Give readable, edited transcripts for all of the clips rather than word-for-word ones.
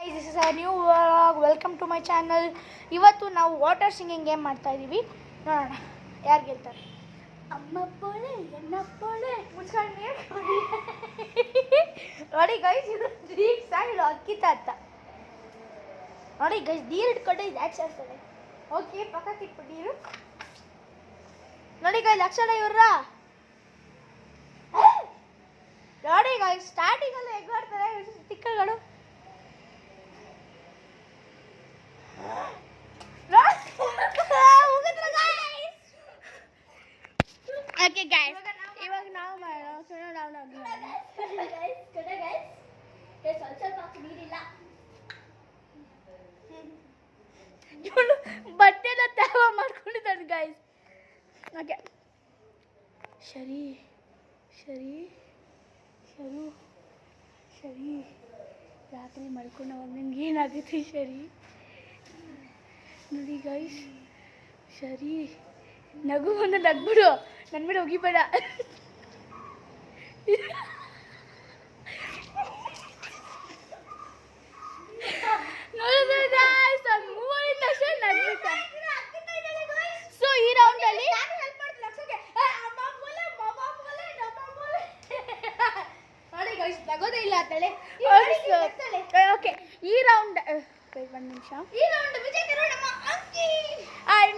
This is a new vlog. Welcome to my channel. ಇವತ್ತು ನಾವು water singing game ಮಾಡ್ತಾ ಇದೀವಿ. ನೋಡೋಣ ಯಾರು ಗೆಲ್ತಾರೆ. ಅಮ್ಮ ಪೋಳೆ ಎನ್ನ ಪೋಳೆ ಮುಚ್ಕೊಂಡು ನೋಡಿ ಗೈಸ್, ಇದು ದೀಕ್ಷಾ, ಇದು ಅಕ್ಕಿತ ಅಂತ ನೋಡಿ ಗೈಸ್. ನೀರು ಇಟ್ಕೊಂಡು ಇದು ಆಚೆ ಆಗ್ತದೆ. ಓಕೆ, ಪಕ್ಕಕ್ಕೆ ಇಟ್ಬಿಟ್ಟು ನೀರು ನೋಡಿ ಗೈಸ್. ಲಕ್ಷಣ ಇವ್ರ ನೋಡಿ ಗೈಸ್, ಸ್ಟಾರ್ಟಿಂಗ್ ಅಲ್ಲಿ ಹೆಂಗ್ ಮಾಡ್ತಾರೆ ತಿಕ್ಕಗಳು. ಓಕೆ ಗೈಸ್, ಇವಾಗ ನಾವು ಬಟ್ಟೆನ ತವ ಮಾಡ್ಕೊಂಡಿದ್ದಾನೆ ಗೈಸ್. ಓಕೆ, ಸರಿ ಸರಿ ಶರು ಸರಿ, ರಾತ್ರಿ ಮಲ್ಕೊಂಡು ನಿನ್ಗೆ ಏನಾಗುತ್ತೆ ಸರಿ. ನೋಡಿ ಗೈಸ್, ಸರಿ ನಗು ಒಂದು ನಗ್ಬಿಡು, ನನ್ನ ಮೇಲೆ ಹೋಗಿಬೇಡ. ನೋಡಿದ್ರೆ ಗೈಸ್, ಒಂದು ಮೂವರಿಂದ ತಕ್ಷಣ ನಗ್ಬಿಟ್ಟ. ಸೊ ಈ ರೌಂಡಲ್ಲಿ ನೋಡಿ ಗೈಸ್, ನಗೋದೇ ಇಲ್ಲ ಅಂತೇಳಿ. ಓಕೆ, ಈ ರೌಂಡ್ ಒಂದು ನಿಮಿಷ. ಈ ರೌಂಡ್ ವಿಜಯ್ ನಮ್ಮ ಅಂಕಿ.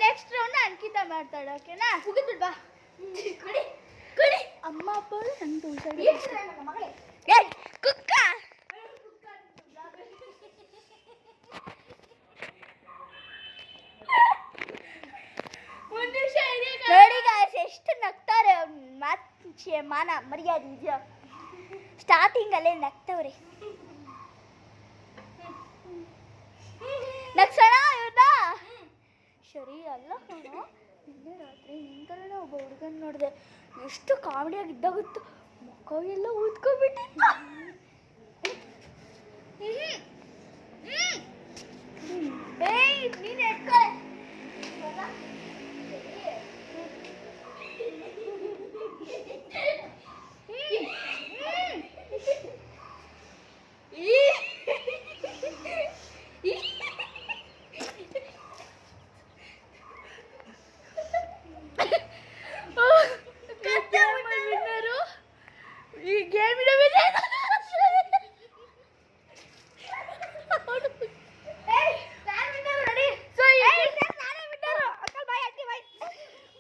ನೆಕ್ಸ್ಟ್ ರೌಂಡ್ ಅಂಕಿತ ಮಾಡ್ತಾಳೆ. ಓಕೆನಾ? ಮುಗಿದ್ಬಿಡ್ ಬಾ. ಕುಡಿ ಕುಡಿ. ಅಮ್ಮ ಅಪ್ಪ ನಂದು ಸರಿ ಮಗಳೇ. ಏ ಕುಕ್ಕ ನೋಡಿ ಗಾಯ್ಸ್, ಎಷ್ಟು ನಗ್ತಾರೆ. ಮಾತು ಮಾನ ಮರ್ಯಾದೆ ಇದೆಯಾ? ಸ್ಟಾರ್ಟಿಂಗ್ ಅಲ್ಲೇ ನಗ್ತವ್ರೆ. ನಗ್ಸೋಣ ಇವ್ರನ್ನ? ಸರಿ ಅಲ್ಲ ಕಣೋ, ನಿನ್ನೆ ರಾತ್ರಿ ನಿಂತರೇ ಒಬ್ಬ ಹುಡುಗನ ನೋಡಿದೆ. ಎಷ್ಟು ಕಾಮಿಡಿಯಾಗಿ ಇದ್ದಾಗುತ್ತೋ, ಮುಖ ಎಲ್ಲ ಊದ್ಕೊಬಿಟ್ಟಿತ್ತು.